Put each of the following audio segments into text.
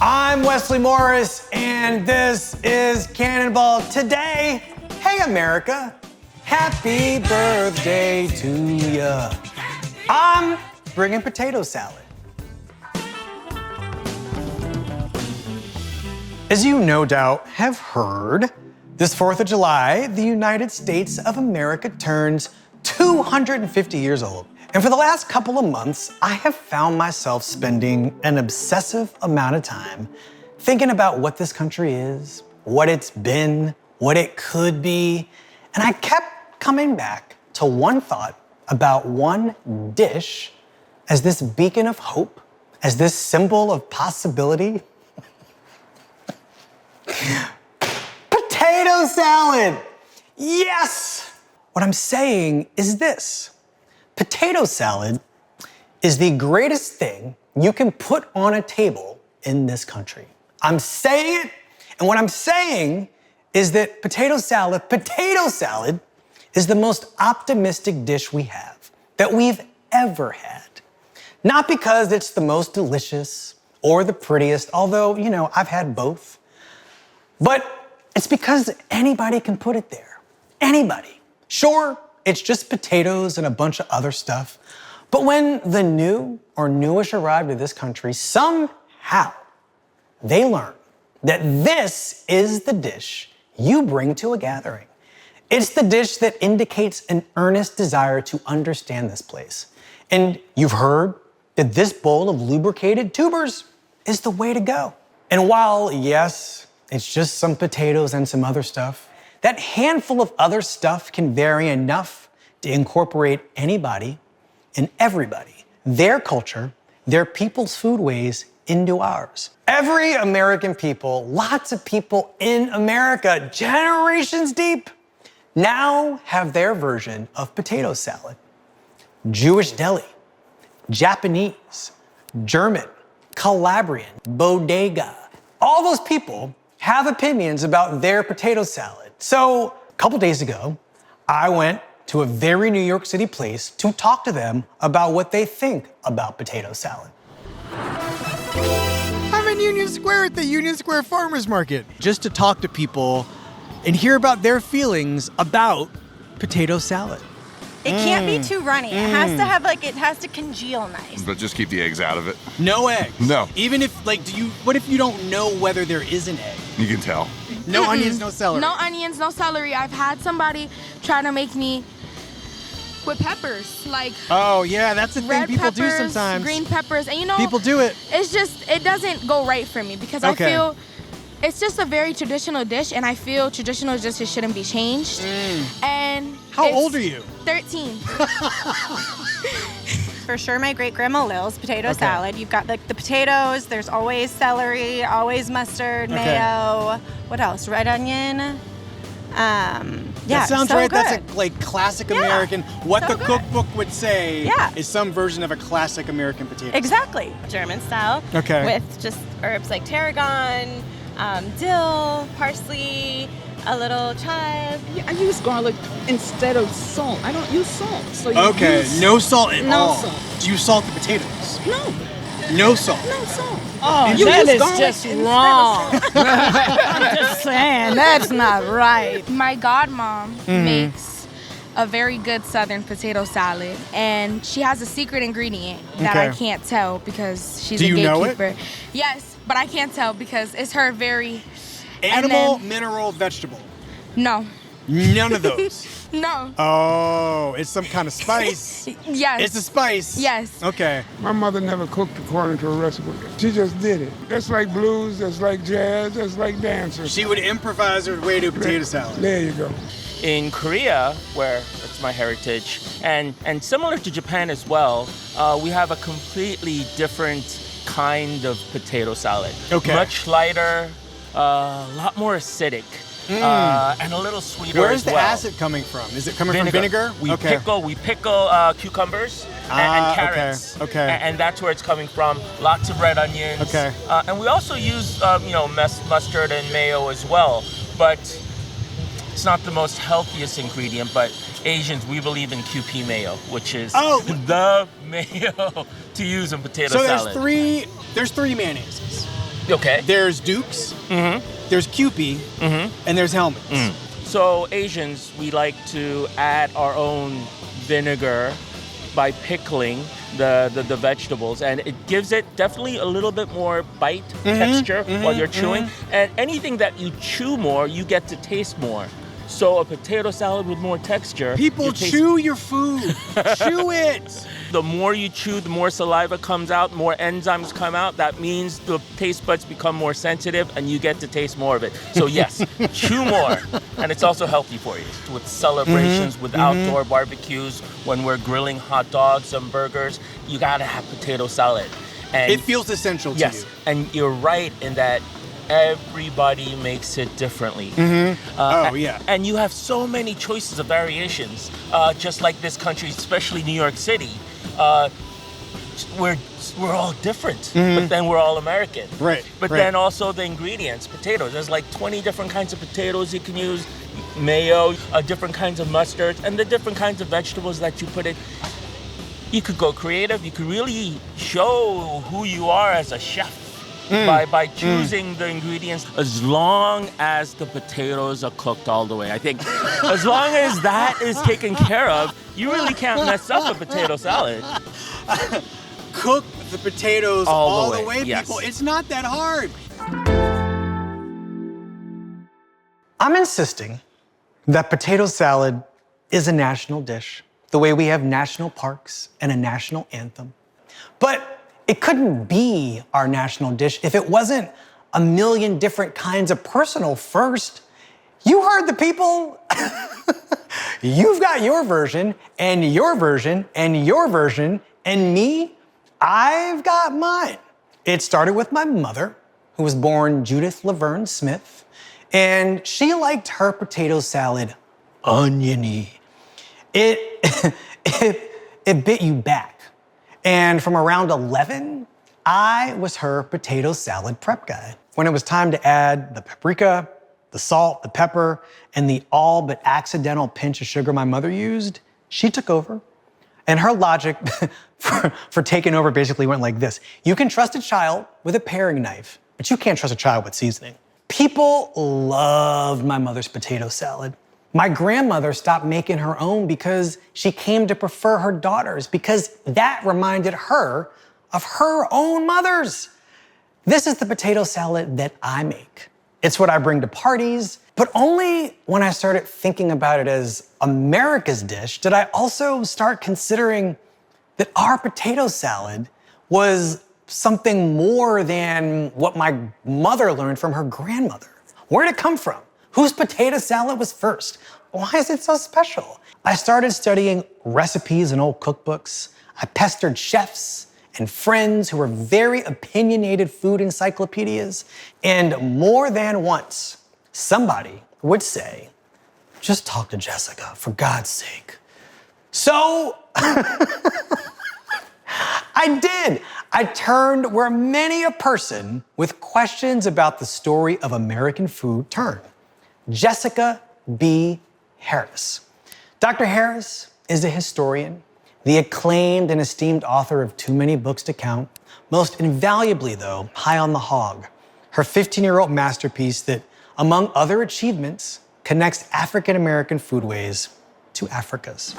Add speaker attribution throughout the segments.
Speaker 1: I'm Wesley Morris, and this is Cannonball. Today, hey America, happy birthday to ya. I'm bringing potato salad. As you no doubt have heard, this 4th of July, the United States of America turns 250 years old. And for the last couple of months, I have found myself spending an obsessive amount of time thinking about what this country is, what it's been, what it could be. And I kept coming back to one thought about one dish as this beacon of hope, as this symbol of possibility. Potato salad! Yes! What I'm saying is this. Potato salad is the greatest thing you can put on a table in this country. I'm saying it, and what I'm saying is that potato salad is the most optimistic dish we have, that we've ever had. Not because it's the most delicious or the prettiest, although, I've had both, but it's because anybody can put it there. Anybody. Sure, it's just potatoes and a bunch of other stuff. But when the new or newish arrived to this country, somehow they learned that this is the dish you bring to a gathering. It's the dish that indicates an earnest desire to understand this place. And you've heard that this bowl of lubricated tubers is the way to go. And while, yes, it's just some potatoes and some other stuff, that handful of other stuff can vary enough to incorporate anybody and everybody, their culture, their people's foodways into ours. Every American people, lots of people in America, generations deep, now have their version of potato salad. Jewish deli, Japanese, German, Calabrian, bodega. All those people have opinions about their potato salad. So a couple days ago, I went to a very New York City place to talk to them about what they think about potato salad. I'm in Union Square at the Union Square Farmers Market just to talk to people and hear about their feelings about potato salad.
Speaker 2: It can't be too runny. It has to have it has to congeal nice.
Speaker 3: But just keep the eggs out of it.
Speaker 1: No eggs?
Speaker 3: No.
Speaker 1: Even if, what if you don't know whether there is an egg?
Speaker 3: You can tell.
Speaker 1: No onions, no celery.
Speaker 4: No onions, no celery. I've had somebody try to make me with peppers,
Speaker 1: Oh yeah, that's the thing
Speaker 4: red
Speaker 1: people
Speaker 4: peppers,
Speaker 1: do sometimes.
Speaker 4: green peppers, and
Speaker 1: people do it.
Speaker 4: It's just, it doesn't go right for me because I feel it's just a very traditional dish, and I feel traditional dishes shouldn't be changed. And
Speaker 1: how old are you?
Speaker 4: 13.
Speaker 2: For sure, my great-grandma Lil's potato salad. You've got the potatoes, there's always celery, always mustard, mayo. What else? Red onion.
Speaker 1: That sounds right.
Speaker 2: Good.
Speaker 1: That's a classic American. What the cookbook would say is some version of a classic American potato.
Speaker 2: Exactly.
Speaker 5: German style.
Speaker 1: Okay.
Speaker 5: With just herbs like tarragon, dill, parsley, a little chive.
Speaker 6: Yeah, I use garlic instead of salt. I don't use salt. So
Speaker 1: No salt at all.
Speaker 6: No salt.
Speaker 1: Do you salt the potatoes?
Speaker 6: No.
Speaker 1: No salt.
Speaker 6: No salt.
Speaker 7: Oh, that is just wrong. I'm just saying, that's not right.
Speaker 4: My godmom makes a very good Southern potato salad, and she has a secret ingredient that I can't tell because she's a gatekeeper.
Speaker 1: Do you know it?
Speaker 4: Yes, but I can't tell because it's her very...
Speaker 1: Animal, mineral, vegetable?
Speaker 4: No.
Speaker 1: None of those?
Speaker 4: No.
Speaker 1: Oh, it's some kind of spice.
Speaker 4: Yes.
Speaker 1: It's a spice?
Speaker 4: Yes.
Speaker 1: Okay.
Speaker 8: My mother never cooked according to a recipe. She just did it. That's like blues, that's like jazz, that's like dancers.
Speaker 1: She would improvise her way to a potato salad.
Speaker 8: There you go.
Speaker 9: In Korea, where it's my heritage, and similar to Japan as well, we have a completely different kind of potato salad.
Speaker 1: Okay.
Speaker 9: Much lighter, a lot more acidic. And a little sweeter
Speaker 1: Where's
Speaker 9: as well.
Speaker 1: Where's the acid coming from? Is it coming from vinegar?
Speaker 9: We pickle cucumbers and carrots.
Speaker 1: Okay.
Speaker 9: And that's where it's coming from. Lots of red onions.
Speaker 1: Okay.
Speaker 9: And we also use mustard and mayo as well. But it's not the most healthiest ingredient, but Asians, we believe in QP mayo, which is the mayo to use in potato salad.
Speaker 1: So there's three mayonnaises.
Speaker 9: Okay.
Speaker 3: There's Dukes, there's Kewpie, and there's Hellmann's.
Speaker 9: So Asians, we like to add our own vinegar by pickling the vegetables, and it gives it definitely a little bit more bite texture while you're chewing. And anything that you chew more, you get to taste more. So a potato salad with more texture.
Speaker 3: People chew your food. Chew it.
Speaker 9: The more you chew, the more saliva comes out, more enzymes come out. That means the taste buds become more sensitive and you get to taste more of it. So yes, chew more. And it's also healthy for you. With celebrations, with outdoor barbecues, when we're grilling hot dogs and burgers, you gotta have potato salad. And
Speaker 3: it feels essential to you.
Speaker 9: And you're right in that everybody makes it differently. And you have so many choices of variations, just like this country, especially New York City. We're all different, but then we're all American. But then also the ingredients, potatoes. There's like 20 different kinds of potatoes you can use, mayo, different kinds of mustards, and the different kinds of vegetables that you put in. You could go creative. You could really show who you are as a chef by choosing the ingredients, as long as the potatoes are cooked all the way. I think as long as that is taken care of, you really can't mess up a potato salad.
Speaker 3: Cook the potatoes all the way,
Speaker 9: yes.
Speaker 3: people. It's not that hard.
Speaker 1: I'm insisting that potato salad is a national dish, the way we have national parks and a national anthem. But it couldn't be our national dish if it wasn't a million different kinds of personal first. You heard the people. You've got your version, and your version, and your version, and me, I've got mine. It started with my mother, who was born Judith Laverne Smith, and she liked her potato salad oniony. It bit you back. And from around 11, I was her potato salad prep guy. When it was time to add the paprika, the salt, the pepper, and the all but accidental pinch of sugar my mother used, she took over. And her logic for taking over basically went like this. You can trust a child with a paring knife, but you can't trust a child with seasoning. People loved my mother's potato salad. My grandmother stopped making her own because she came to prefer her daughter's, because that reminded her of her own mothers. This is the potato salad that I make. It's what I bring to parties, but only when I started thinking about it as America's dish did I also start considering that our potato salad was something more than what my mother learned from her grandmother. Where did it come from? Whose potato salad was first? Why is it so special? I started studying recipes in old cookbooks. I pestered chefs and friends who were very opinionated food encyclopedias. And more than once, somebody would say, just talk to Jessica, for God's sake. So I did. I turned where many a person with questions about the story of American food turned. Jessica B. Harris. Dr. Harris is a historian, the acclaimed and esteemed author of too many books to count, most invaluably, though, High on the Hog, her 15-year-old masterpiece that, among other achievements, connects African-American foodways to Africa's.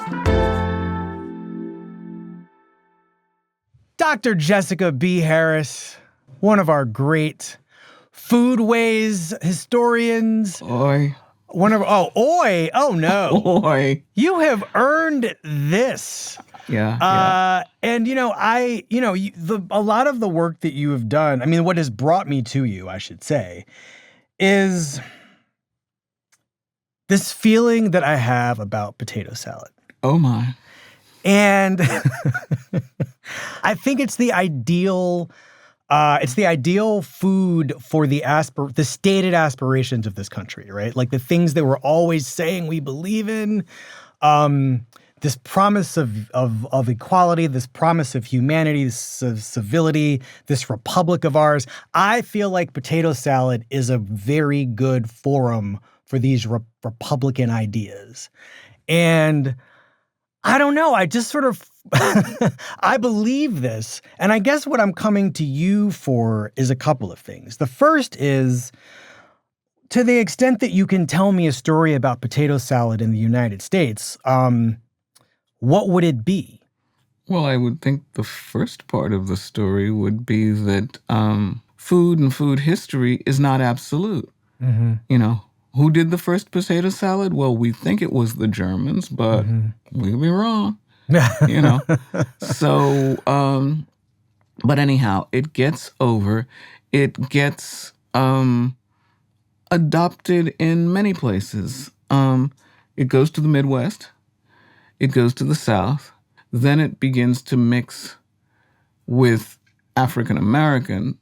Speaker 10: Dr. Jessica B. Harris, one of our great foodways historians.
Speaker 6: Oi.
Speaker 10: Oh no.
Speaker 6: Oi.
Speaker 10: You have earned this.
Speaker 6: Yeah.
Speaker 10: And a lot of the work that you have done, I mean, what has brought me to you, I should say, is this feeling that I have about potato salad.
Speaker 6: Oh my.
Speaker 10: And I think it's the ideal food for the stated aspirations of this country, right? Like the things that we're always saying we believe in, this promise of equality, this promise of humanity, this of civility, this republic of ours. I feel like potato salad is a very good forum for these Republican ideas. And I don't know. I just sort of, I believe this. And I guess what I'm coming to you for is a couple of things. The first is, to the extent that you can tell me a story about potato salad in the United States, what would it be?
Speaker 11: Well, I would think the first part of the story would be that food and food history is not absolute.
Speaker 10: Mm-hmm.
Speaker 11: You know, who did the first potato salad? Well, we think it was the Germans, but we could be wrong. You know, so, but anyhow, it gets adopted in many places. It goes to the Midwest, it goes to the South, then it begins to mix with African American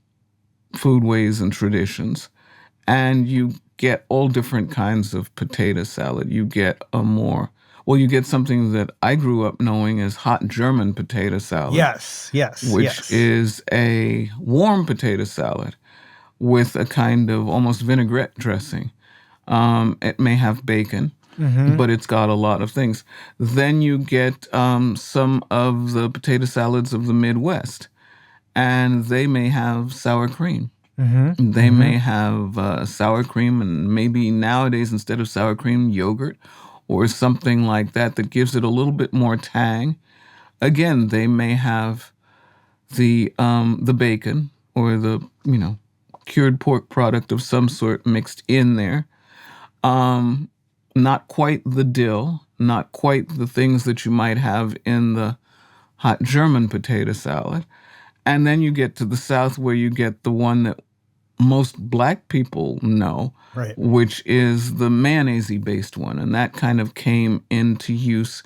Speaker 11: foodways and traditions, and you get all different kinds of potato salad. You get you get something that I grew up knowing as hot German potato salad.
Speaker 10: Yes.
Speaker 11: Which is a warm potato salad with a kind of almost vinaigrette dressing. It may have bacon, but it's got a lot of things. Then you get some of the potato salads of the Midwest, and they may have sour cream. They may have sour cream, and maybe nowadays instead of sour cream, yogurt or something like that gives it a little bit more tang. Again, they may have the bacon or the cured pork product of some sort mixed in there. Not quite the dill, not quite the things that you might have in the hot German potato salad. And then you get to the South where you get the one that most Black people know,
Speaker 10: right,
Speaker 11: which is the mayonnaise-based one. And that kind of came into use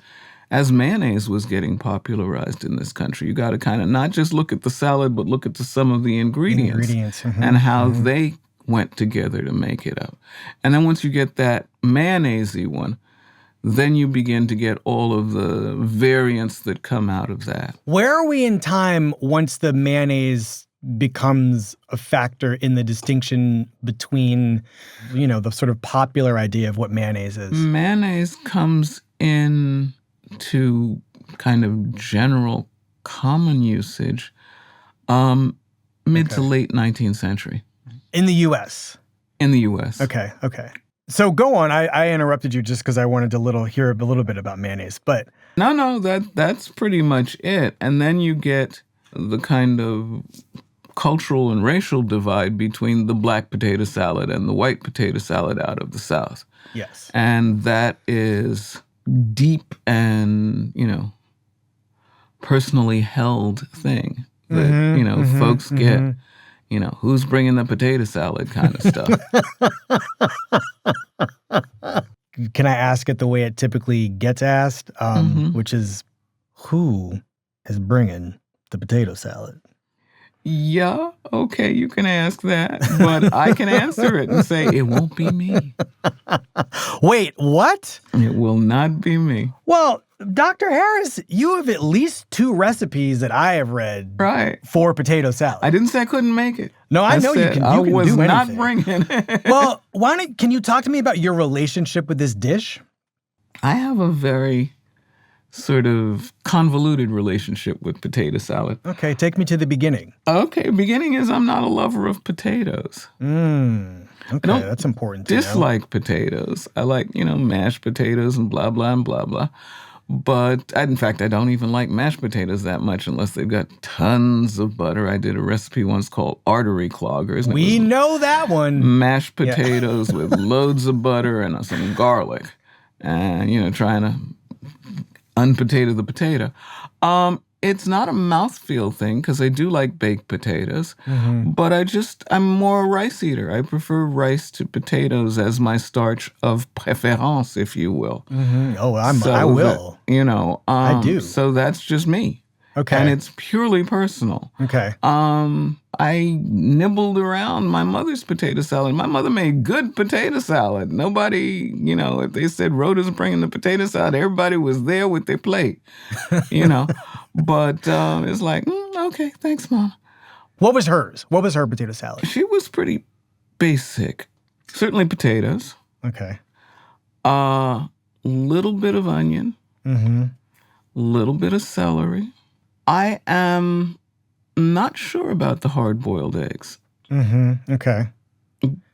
Speaker 11: as mayonnaise was getting popularized in this country. You got to kind of not just look at the salad, but look at some of the ingredients and how they went together to make it up. And then once you get that mayonnaise-y one, then you begin to get all of the variants that come out of that.
Speaker 10: Where are we in time once the mayonnaise becomes a factor in the distinction between, the sort of popular idea of what mayonnaise is?
Speaker 11: Mayonnaise comes in to kind of general common usage mid to late 19th century.
Speaker 10: In the U.S.?
Speaker 11: In the U.S.
Speaker 10: Okay. So go on. I interrupted you just because I wanted to hear a little bit about mayonnaise, but...
Speaker 11: No, that's pretty much it. And then you get the kind of cultural and racial divide between the Black potato salad and the white potato salad out of the South.
Speaker 10: Yes.
Speaker 11: And that is deep and, personally held thing that, folks get, who's bringing the potato salad kind of stuff.
Speaker 10: Can I ask it the way it typically gets asked, which is, who is bringing the potato salad?
Speaker 11: Yeah, okay, you can ask that, but I can answer it and say, it won't be me.
Speaker 10: Wait, what?
Speaker 11: It will not be me.
Speaker 10: Well, Dr. Harris, you have at least 2 recipes that I have read for potato salad.
Speaker 11: I didn't say I couldn't make it.
Speaker 10: No, I know you can do anything. I was
Speaker 11: not bringing it.
Speaker 10: Well, can you talk to me about your relationship with this dish?
Speaker 11: I have a very sort of convoluted relationship with potato salad.
Speaker 10: Okay, take me to the beginning.
Speaker 11: Okay, beginning is I'm not a lover of potatoes.
Speaker 10: Okay, that's important to
Speaker 11: dislike potatoes. I like, mashed potatoes and blah, blah, and blah, blah. But in fact, I don't even like mashed potatoes that much unless they've got tons of butter. I did a recipe once called artery cloggers.
Speaker 10: We know that one.
Speaker 11: Mashed potatoes with loads of butter and some garlic. And, trying to unpotato the potato. It's not a mouthfeel thing because I do like baked potatoes, but I'm more a rice eater. I prefer rice to potatoes as my starch of préférence, if you will.
Speaker 10: Oh, I will.
Speaker 11: I
Speaker 10: do.
Speaker 11: So that's just me.
Speaker 10: Okay.
Speaker 11: And it's purely personal.
Speaker 10: Okay.
Speaker 11: I nibbled around my mother's potato salad. My mother made good potato salad. Nobody, if they said Rhoda's bringing the potato salad, everybody was there with their plate, But it's like, okay, thanks, Mom.
Speaker 10: What was hers? What was her potato salad?
Speaker 11: She was pretty basic. Certainly potatoes.
Speaker 10: Okay.
Speaker 11: Little bit of onion. little bit of celery. I am not sure about the hard-boiled eggs.
Speaker 10: Okay.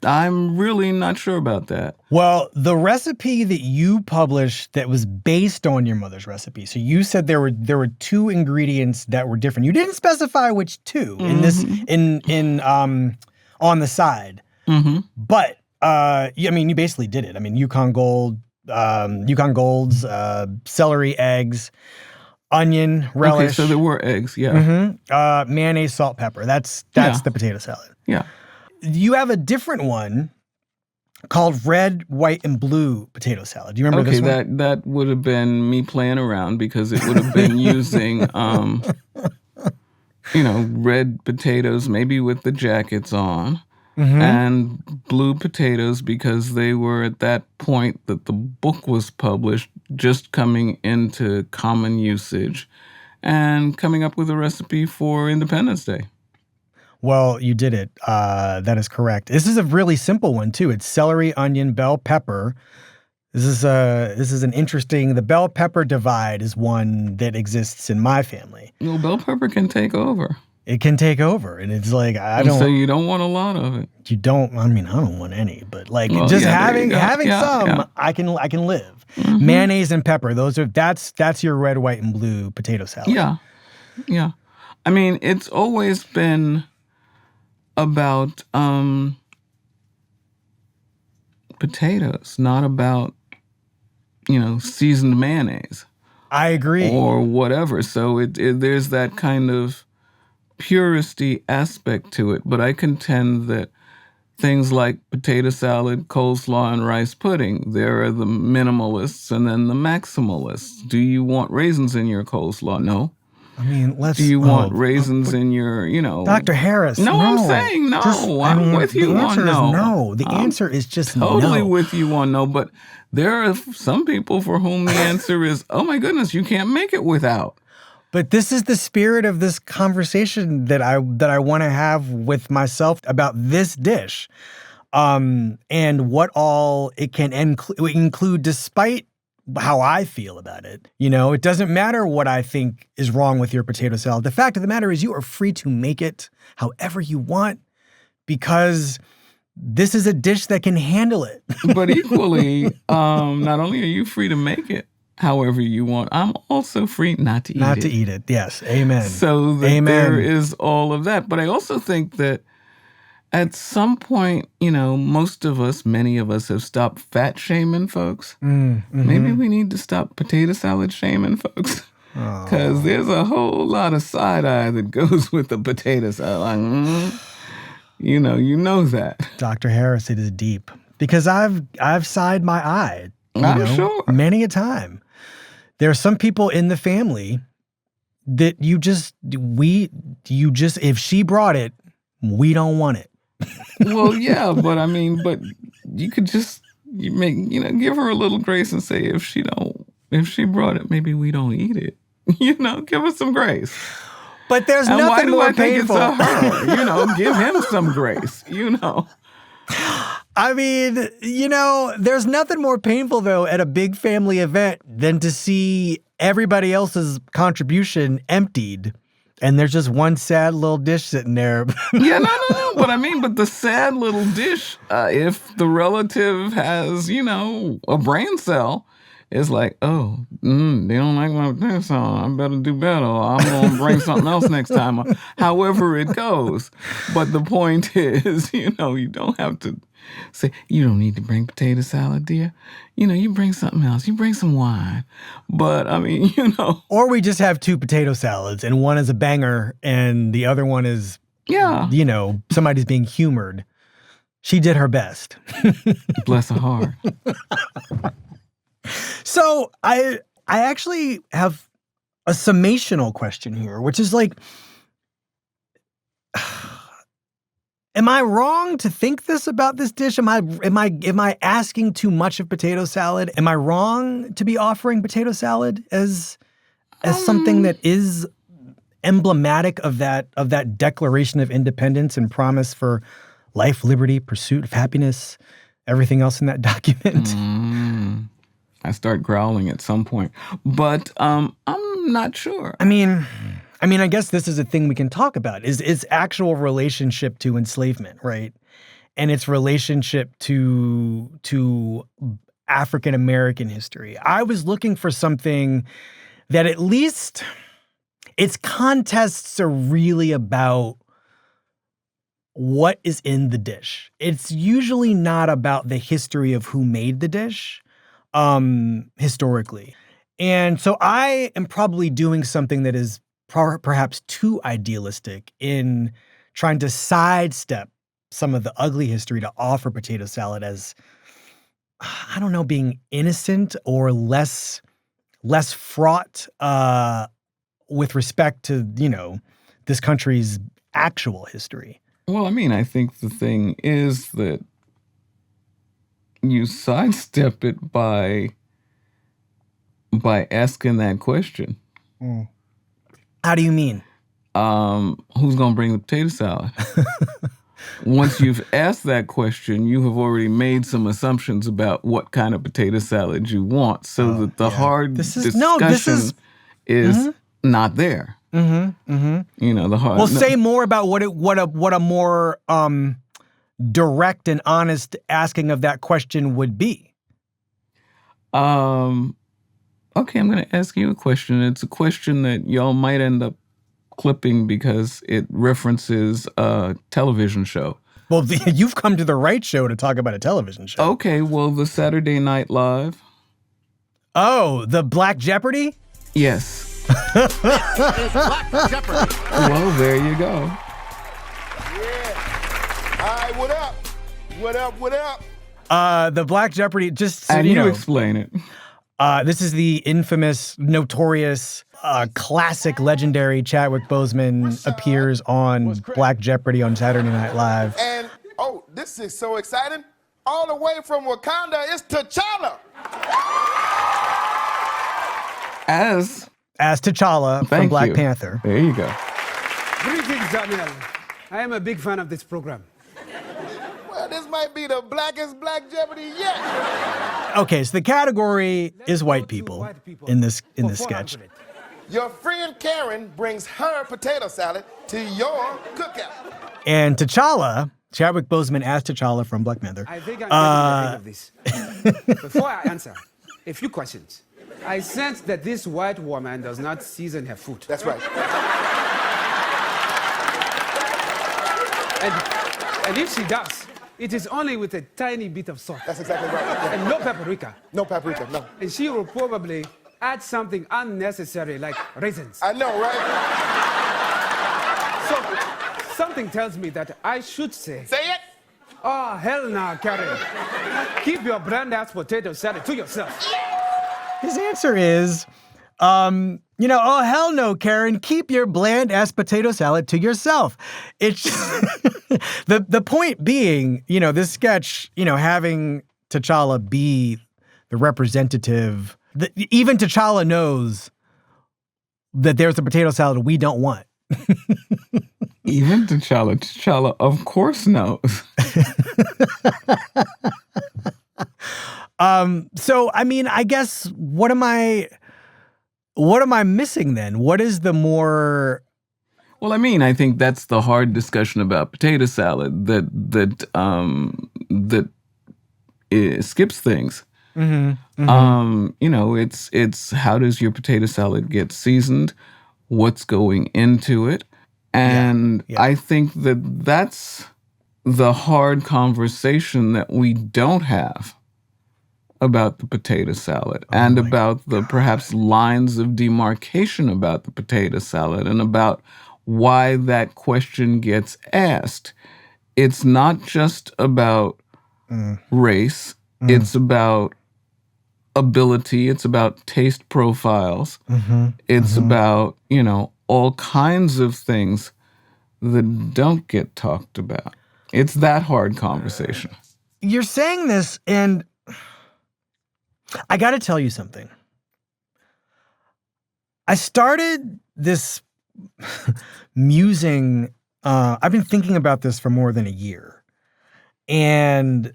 Speaker 11: I'm really not sure about that.
Speaker 10: Well, the recipe that you published that was based on your mother's recipe. So you said there were 2 ingredients that were different. You didn't specify which 2 in this on the side. But you basically did it. I mean, Yukon Golds, celery, eggs, onion, relish.
Speaker 11: Okay, so there were eggs, yeah.
Speaker 10: Mayonnaise, salt, pepper. That's the potato salad.
Speaker 11: Yeah.
Speaker 10: You have a different one called red, white, and blue potato salad. Do you remember this one?
Speaker 11: That would have been me playing around because it would have been using, red potatoes, maybe with the jackets on, and blue potatoes because they were at that point that the book was published, just coming into common usage and coming up with a recipe for Independence Day.
Speaker 10: Well, you did it. That is correct. This is a really simple one too. It's celery, onion, bell pepper. This is an interesting. The bell pepper divide is one that exists in my family.
Speaker 11: Well, bell pepper can take over.
Speaker 10: It can take over, and it's like
Speaker 11: So you don't want a lot of it.
Speaker 10: You don't. I mean, I don't want any, but having some, I can live. Mayonnaise and pepper. That's your red, white, and blue potato salad.
Speaker 11: Yeah. I mean, it's always been about potatoes, not about, seasoned mayonnaise.
Speaker 10: I agree.
Speaker 11: Or whatever. So there's that kind of puristy aspect to it. But I contend that things like potato salad, coleslaw, and rice pudding, there are the minimalists and then the maximalists. Do you want raisins in your coleslaw? No.
Speaker 10: I mean,
Speaker 11: Do you want raisins in your,
Speaker 10: Dr. Harris?
Speaker 11: No, I'm saying no. I'm with you on no.
Speaker 10: No, the answer is just
Speaker 11: totally
Speaker 10: no.
Speaker 11: with you on no. But there are some people for whom the answer is, oh my goodness, you can't make it without.
Speaker 10: But this is the spirit of this conversation that I want to have with myself about this dish, and what all it can include, despite how I feel about it. It doesn't matter what I think is wrong with your potato salad. The fact of the matter is you are free to make it however you want because this is a dish that can handle it.
Speaker 11: But equally, not only are you free to make it however you want, I'm also free not to eat it.
Speaker 10: Not to eat it, yes. Amen.
Speaker 11: So there is all of that. But I also think that at some point, most of us, many of us have stopped fat shaming folks. Maybe we need to stop potato salad shaming folks. Because there's a whole lot of side eye that goes with the potato salad. You know that.
Speaker 10: Dr. Harris, it is deep. Because I've sided my eye.
Speaker 11: I'm sure.
Speaker 10: Many a time. There are some people in the family that if she brought it, we don't want it.
Speaker 11: Well, yeah, but you could just give her a little grace and say if she brought it, maybe we don't eat it. Give her some grace.
Speaker 10: But there's nothing more painful.
Speaker 11: Why do I think it's a her? Give him some grace.
Speaker 10: I mean, there's nothing more painful though at a big family event than to see everybody else's contribution emptied. And there's just one sad little dish sitting there.
Speaker 11: Yeah, no. But the sad little dish, if the relative has, a brain cell, it's like, they don't like my potato salad. I better do better. Or I'm going to bring something else next time. However it goes. But the point is, you don't have to say, you don't need to bring potato salad, dear. You bring something else. You bring some wine. But, Or
Speaker 10: we just have 2 potato salads, and one is a banger, and the other one is, somebody's being humored. She did her best.
Speaker 11: Bless her heart.
Speaker 10: So I actually have a summational question here, which is like, am I wrong to think this about this dish? Am I asking too much of potato salad? Am I wrong to be offering potato salad as something that is emblematic of that Declaration of Independence and promise for life, liberty, pursuit of happiness, everything else in that document?
Speaker 11: I start growling at some point. But I'm I'm not sure.
Speaker 10: I mean, I guess this is a thing we can talk about is its actual relationship to enslavement, right? And its relationship to African American history. I was looking for something that at least its contests are really about what is in the dish. It's usually not about the history of who made the dish, historically. And so I am probably doing something that is perhaps too idealistic in trying to sidestep some of the ugly history to offer potato salad as, I don't know, being innocent or less fraught with respect to, this country's actual history.
Speaker 11: Well, I mean, I think the thing is that you sidestep it by asking that question.
Speaker 10: How do you mean?
Speaker 11: Who's going to bring the potato salad? Once you've asked that question, you have already made some assumptions about what kind of potato salad you want, so that the hard discussion is not there. The hard.
Speaker 10: Well, say more about what a more direct and honest asking of that question would be.
Speaker 11: Okay, I'm going to ask you a question. It's a question that y'all might end up clipping because it references a television show.
Speaker 10: Well, you've come to the right show to talk about a television show.
Speaker 11: Okay, well, the Saturday Night Live.
Speaker 10: Oh, the Black Jeopardy?
Speaker 11: Yes.
Speaker 3: It's Black Jeopardy.
Speaker 11: Well, there you go.
Speaker 12: Yeah. All right, what up? What up?
Speaker 10: The Black Jeopardy, just so
Speaker 11: and
Speaker 10: you know.
Speaker 11: Explain it.
Speaker 10: This is the infamous, notorious, classic, legendary Chadwick Boseman appears on Black Jeopardy on Saturday Night Live.
Speaker 12: And, this is so exciting. All the way from Wakanda, it's T'Challa.
Speaker 11: As
Speaker 10: T'Challa from Black Panther.
Speaker 11: There you go.
Speaker 13: Greetings, Daniel. I am a big fan of this program.
Speaker 12: Well, this might be the blackest Black Jeopardy yet.
Speaker 10: Okay, so the category is white people in this sketch.
Speaker 12: Your friend Karen brings her potato salad to your cookout.
Speaker 10: And T'Challa, Chadwick Boseman as T'Challa from Black Panther.
Speaker 13: I think I'm getting ahead of this. Before I answer, a few questions. I sense that this white woman does not season her food.
Speaker 12: That's right.
Speaker 13: And if she does, it is only with a tiny bit of salt.
Speaker 12: That's exactly right. Yeah.
Speaker 13: And no paprika.
Speaker 12: No paprika, no.
Speaker 13: And she will probably add something unnecessary like raisins.
Speaker 12: I know, right?
Speaker 13: So, something tells me that I should say...
Speaker 12: Say it!
Speaker 13: Oh, hell no, Karen. Keep your bland-ass potato salad to yourself.
Speaker 10: His answer is, oh, hell no, Karen. Keep your bland-ass potato salad to yourself. It's the point being, this sketch, having T'Challa be the representative, even T'Challa knows that there's a potato salad we don't want.
Speaker 11: Even T'Challa, of course, knows.
Speaker 10: So, I guess, what am I missing then? What is the more...
Speaker 11: Well, I think that's the hard discussion about potato salad that it skips things.
Speaker 10: Mm-hmm, mm-hmm.
Speaker 11: It's how does your potato salad get seasoned? What's going into it? And I think that's the hard conversation that we don't have about the potato salad and about the perhaps lines of demarcation about the potato salad and about why that question gets asked. It's not just about race. It's about ability. It's about taste profiles. It's about, all kinds of things that don't get talked about. It's that hard conversation.
Speaker 10: You're saying this, and I got to tell you something. I started this musing. I've been thinking about this for more than a year. And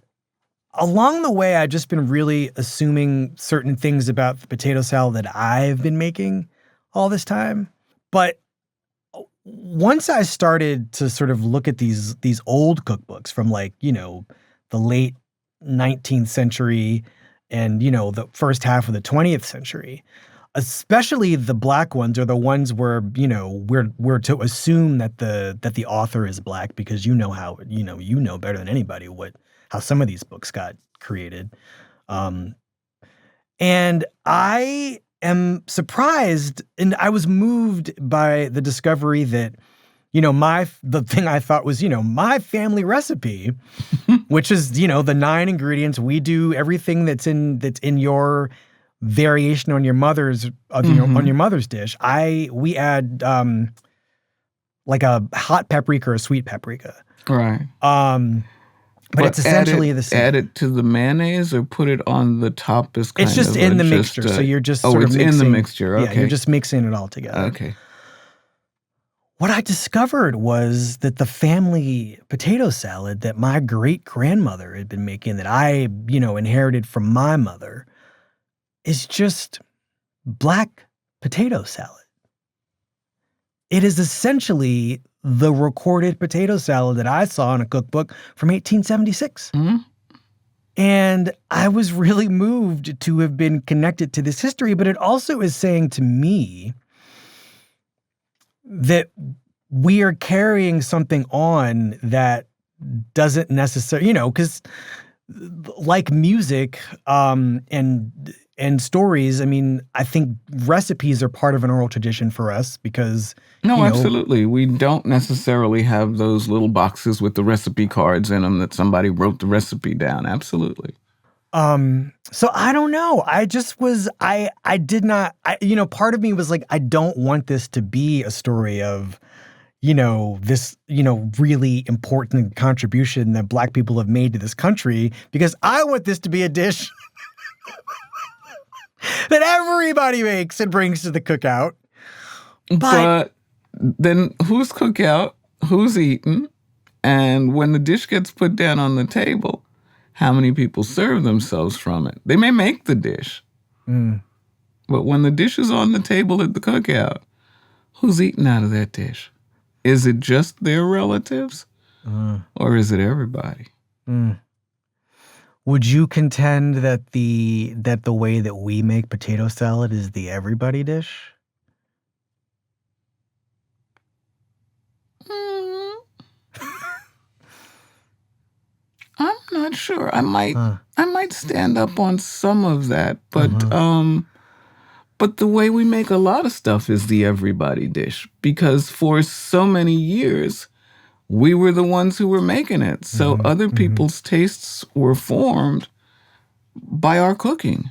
Speaker 10: along the way, I've just been really assuming certain things about the potato salad that I've been making all this time. But once I started to sort of look at these old cookbooks from like, the late 19th century and, the first half of the 20th century, especially the Black ones are the ones where, we're to assume that the author is Black because how, better than anybody how some of these books got created. And I am surprised, and I was moved by the discovery that, the thing I thought was, my family recipe, which is, the 9 ingredients. We do everything that's in your variation on your mother's on your mother's dish. We add like a hot paprika or a sweet paprika.
Speaker 11: Right.
Speaker 10: But it's essentially the same.
Speaker 11: Add it to the mayonnaise or put it on the top as kind of...
Speaker 10: It's just in the mixture, so you're just sort of mixing...
Speaker 11: it's in the mixture, okay.
Speaker 10: Yeah, you're just mixing it all together.
Speaker 11: Okay.
Speaker 10: What I discovered was that the family potato salad that my great-grandmother had been making, that I, inherited from my mother, is just Black potato salad. It is essentially the recorded potato salad that I saw in a cookbook from 1876.
Speaker 11: Mm-hmm.
Speaker 10: And I was really moved to have been connected to this history, but it also is saying to me that we are carrying something on that doesn't necessarily, because like music and stories, I mean, I think recipes are part of an oral tradition for us because...
Speaker 11: No, absolutely. We don't necessarily have those little boxes with the recipe cards in them that somebody wrote the recipe down. Absolutely.
Speaker 10: So I don't know. I just was, I did not, part of me was like, I don't want this to be a story of, this, really important contribution that Black people have made to this country, because I want this to be a dish that everybody makes and brings to the cookout.
Speaker 11: But then who's cookout? Who's eating? And when the dish gets put down on the table, how many people serve themselves from it? They may make the dish. But when the dish is on the table at the cookout, who's eating out of that dish? Is it just their relatives? Or is it everybody?
Speaker 10: Would you contend that the way that we make potato salad is the everybody dish?
Speaker 11: I'm not sure. I might stand up on some of that, but the way we make a lot of stuff is the everybody dish, because for so many years we were the ones who were making it. So other people's tastes were formed by our cooking.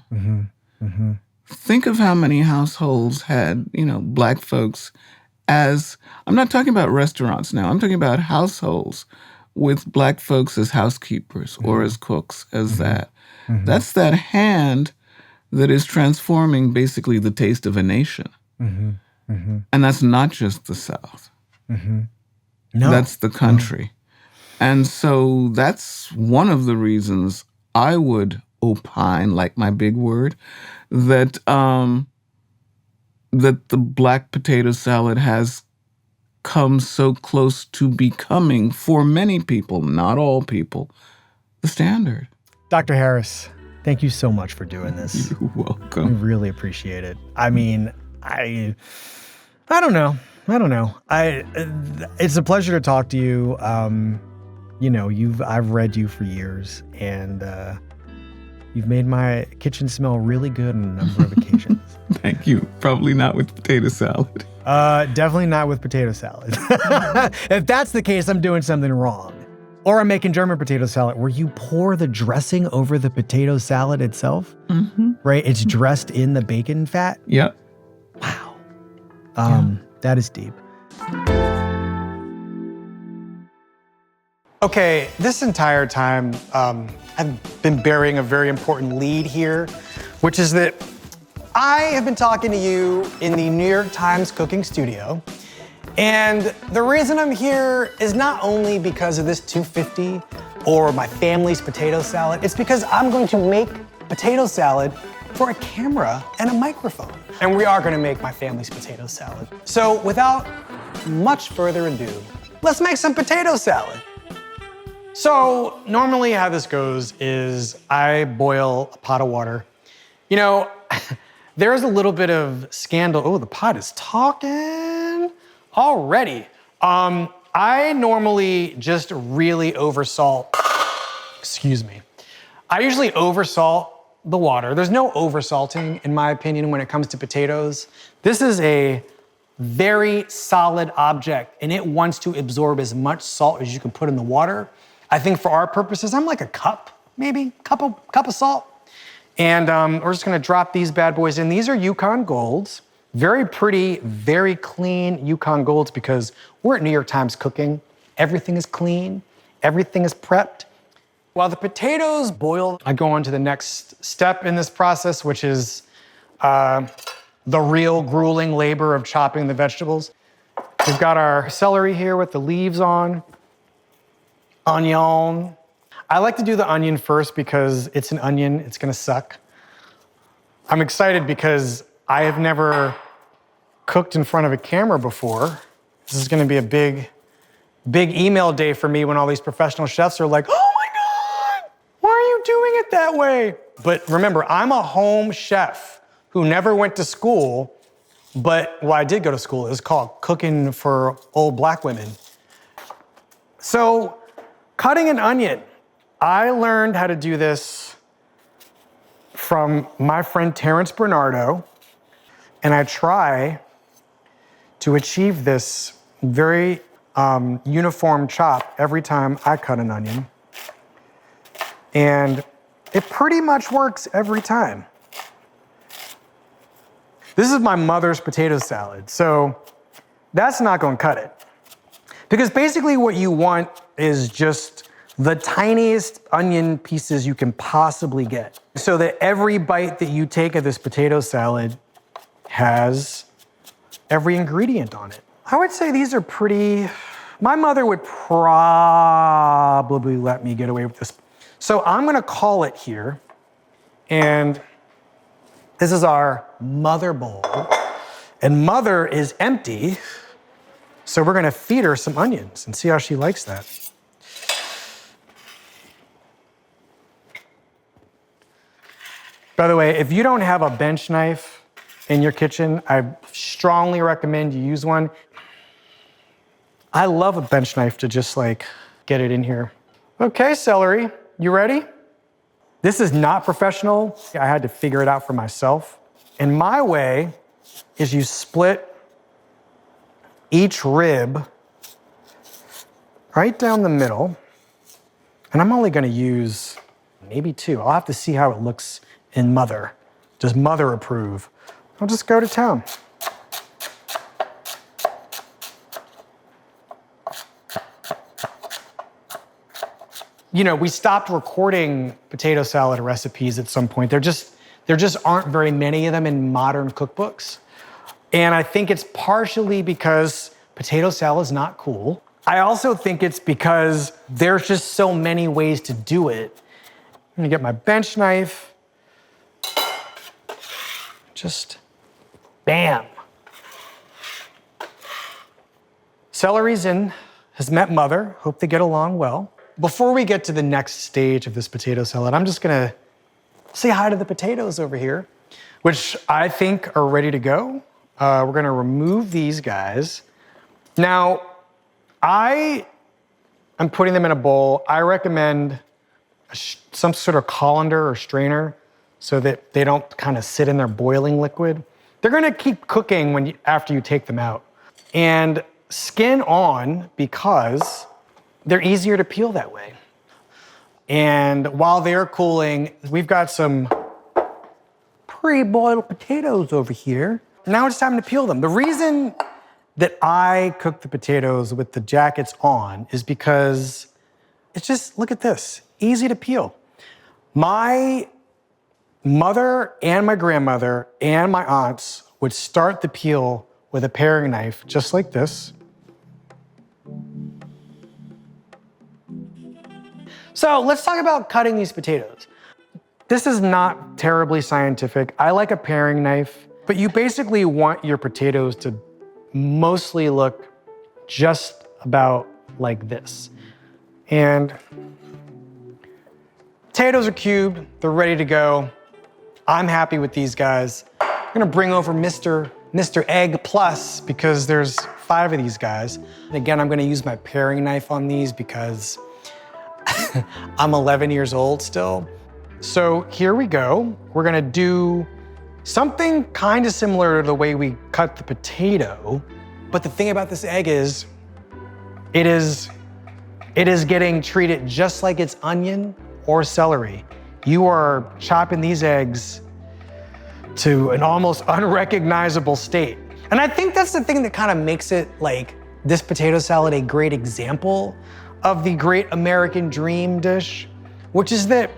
Speaker 11: Think of how many households had, Black folks as, I'm not talking about restaurants now, I'm talking about households with Black folks as housekeepers or as cooks, as that. That's that hand that is transforming basically the taste of a nation. And that's not just the South.
Speaker 10: No.
Speaker 11: That's the country. And so that's one of the reasons I would opine, like my big word, that that the Black potato salad has come so close to becoming, for many people, not all people, the standard.
Speaker 10: Dr. Harris, thank you so much for doing this.
Speaker 11: You're welcome.
Speaker 10: I really appreciate it. I mean, I don't know. It's a pleasure to talk to you. I've read you for years, and you've made my kitchen smell really good on a number of occasions.
Speaker 11: Thank you. Probably not with potato salad.
Speaker 10: Definitely not with potato salad. If that's the case, I'm doing something wrong. Or I'm making German potato salad where you pour the dressing over the potato salad itself, right? It's dressed in the bacon fat.
Speaker 11: Yep.
Speaker 10: Wow. That is deep. Okay, this entire time, I've been bearing a very important lead here, which is that I have been talking to you in the New York Times cooking studio. And the reason I'm here is not only because of this 250 or my family's potato salad, it's because I'm going to make potato salad
Speaker 1: for a camera and a microphone. And we are gonna make my family's potato salad. So without much further ado, let's make some potato salad. So normally how this goes is I boil a pot of water. You know, there's a little bit of scandal. Oh, the pot is talking already. I normally just really oversalt, excuse me. I usually oversalt the water. There's no oversalting, in my opinion, when it comes to potatoes. This is a very solid object, and it wants to absorb as much salt as you can put in the water. I think for our purposes, I'm like a cup, maybe, cup of salt. And we're just gonna drop these bad boys in. These are Yukon Golds. Very pretty, very clean Yukon Golds because we're at New York Times Cooking. Everything is clean, everything is prepped. While the potatoes boil, I go on to the next step in this process, which is the real grueling labor of chopping the vegetables. We've got our celery here with the leaves on, onion. I like to do the onion first because it's an onion, it's gonna suck. I'm excited because I have never cooked in front of a camera before. This is gonna be a big email day for me when all these professional chefs are like, oh my God, why are you doing it that way? But remember, I'm a home chef who never went to school, but well, I did go to school. It was called Cooking for Old Black Women. So, cutting an onion. I learned how to do this from my friend Terrence Bernardo, and I try to achieve this very uniform chop every time I cut an onion. And it pretty much works every time. This is my mother's potato salad, so that's not gonna cut it. Because basically what you want is just the tiniest onion pieces you can possibly get, so that every bite that you take of this potato salad has every ingredient on it. I would say these are pretty, my mother would probably let me get away with this. So I'm gonna call it here, and this is our mother bowl, and mother is empty, so we're gonna feed her some onions and see how she likes that. By the way, if you don't have a bench knife in your kitchen, I strongly recommend you use one. I love a bench knife to just like get it in here. Okay, celery, you ready? This is not professional. I had to figure it out for myself. And my way is you split each rib right down the middle. And I'm only gonna use maybe two. I'll have to see how it looks in mother. Does mother approve? I'll just go to town. You know, we stopped recording potato salad recipes at some point. There just aren't very many of them in modern cookbooks. And I think it's partially because potato salad is not cool. I also think it's because there's just so many ways to do it. I'm gonna get my bench knife. Just bam. Celery's in, has met mother. Hope they get along well. Before we get to the next stage of this potato salad, I'm just gonna say hi to the potatoes over here, which I think are ready to go. We're gonna remove these guys. Now, I am putting them in a bowl. I recommend some sort of colander or strainer so that they don't kind of sit in their boiling liquid. They're gonna keep cooking after you take them out. And skin on because they're easier to peel that way. And while they're cooling, we've got some pre-boiled potatoes over here. Now it's time to peel them. The reason that I cook the potatoes with the jackets on is because it's just, look at this, easy to peel. My mother and my grandmother and my aunts would start the peel with a paring knife, just like this. So let's talk about cutting these potatoes.
Speaker 10: This is not terribly scientific. I like a paring knife, but you basically want your potatoes to mostly look just about like this. And potatoes are cubed, they're ready to go. I'm happy with these guys. I'm gonna bring over Mr. Egg Plus because there's 5 of these guys. And again, I'm gonna use my paring knife on these because I'm 11 years old still. So here we go. We're gonna do something kind of similar to the way we cut the potato. But the thing about this egg is, it is getting treated just like it's onion or celery. You are chopping these eggs to an almost unrecognizable state. And I think that's the thing that kind of makes it like this potato salad a great example of the great American dream dish, which is that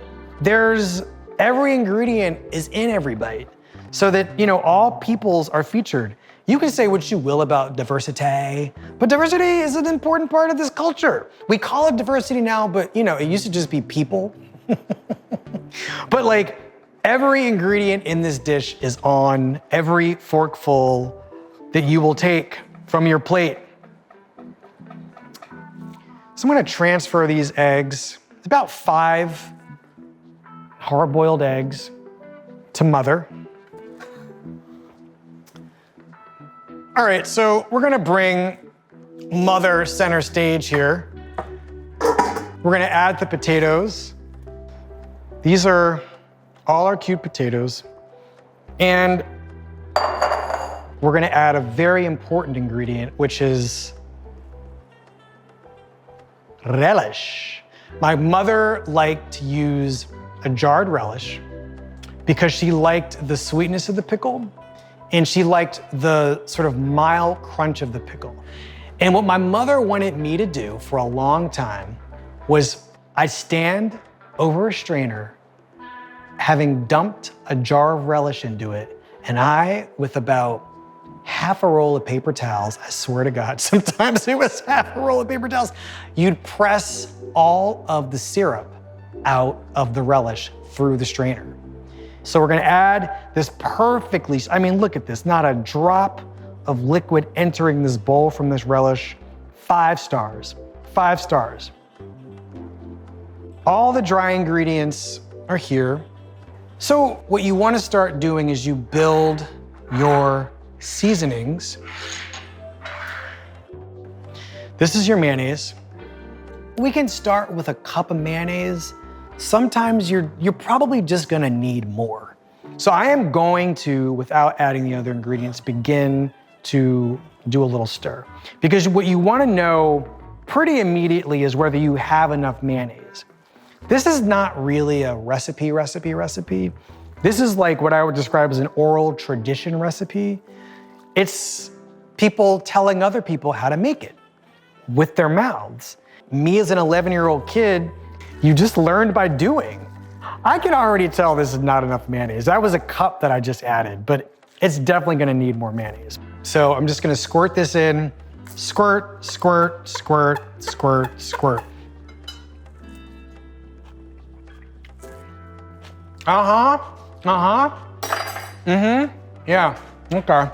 Speaker 10: every ingredient is in every bite so that, all peoples are featured. You can say what you will about diversity, but diversity is an important part of this culture. We call it diversity now, but it used to just be people. But like every ingredient in this dish is on every forkful that you will take from your plate. So I'm gonna transfer these eggs. It's about 5 hard-boiled eggs to Mother. All right, so we're gonna bring Mother center stage here. We're gonna add the potatoes. These are all our cubed potatoes. And we're gonna add a very important ingredient, which is relish. My mother liked to use a jarred relish because she liked the sweetness of the pickle and she liked the sort of mild crunch of the pickle. And what my mother wanted me to do for a long time was I'd stand over a strainer having dumped a jar of relish into it, and I, with about half a roll of paper towels, I swear to God, sometimes it was half a roll of paper towels, you'd press all of the syrup out of the relish through the strainer. So we're gonna add this perfectly, look at this, not a drop of liquid entering this bowl from this relish. 5 stars, 5 stars. All the dry ingredients are here. So what you wanna start doing is you build your seasonings. This is your mayonnaise. We can start with a cup of mayonnaise. Sometimes you're probably just gonna need more. So I am going to, without adding the other ingredients, begin to do a little stir. Because what you wanna know pretty immediately is whether you have enough mayonnaise. This is not really a recipe. This is like what I would describe as an oral tradition recipe. It's people telling other people how to make it with their mouths. Me as an 11-year-old kid, you just learned by doing. I can already tell this is not enough mayonnaise. That was a cup that I just added, but it's definitely gonna need more mayonnaise. So I'm just gonna squirt this in. Squirt, squirt, squirt, squirt, squirt. Yeah, okay.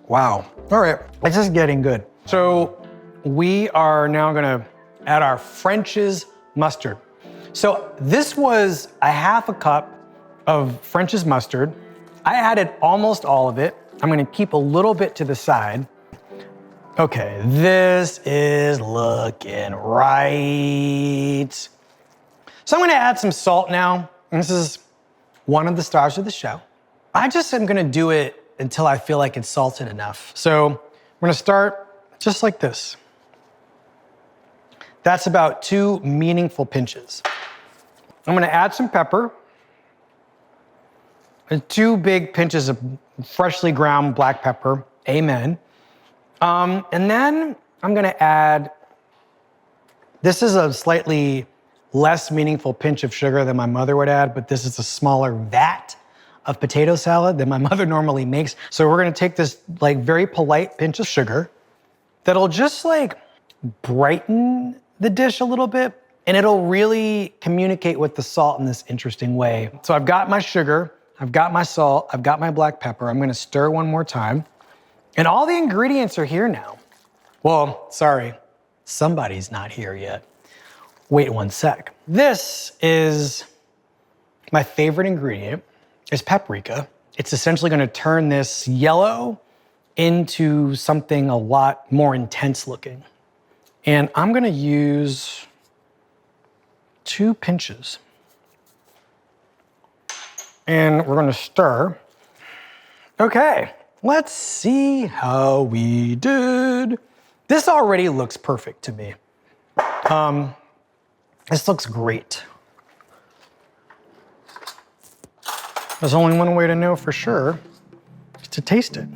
Speaker 10: Wow, all right, this is getting good. So we are now gonna add our French's mustard. So this was a half a cup of French's mustard. I added almost all of it. I'm gonna keep a little bit to the side. Okay, this is looking right. So I'm gonna add some salt now. And this is one of the stars of the show. I just am gonna do it until I feel like it's salted enough. So we're gonna start just like this. That's about 2 meaningful pinches. I'm gonna add some pepper and 2 big pinches of freshly ground black pepper, amen. And then I'm gonna add, this is a slightly less meaningful pinch of sugar than my mother would add, but this is a smaller vat of potato salad than my mother normally makes. So we're gonna take this like very polite pinch of sugar that'll just like brighten the dish a little bit.
Speaker 1: and it'll really communicate with the salt in this interesting way. So I've got my sugar, I've got my salt, I've got my black pepper. I'm gonna stir one more time. And all the ingredients are here now. Well, sorry, somebody's not here yet. Wait one sec. This is my favorite ingredient, is paprika. It's essentially gonna turn this yellow into something a lot more intense looking. And I'm gonna use 2 pinches. And we're gonna stir. Okay, let's see how we did. This already looks perfect to me. This looks great. There's only one way to know for sure, is to taste it.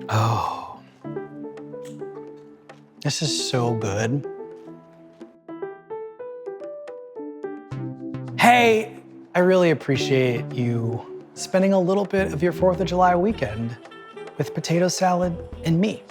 Speaker 1: Oh, this is so good. Hey, I really appreciate you spending a little bit of your 4th of July weekend with potato salad and me.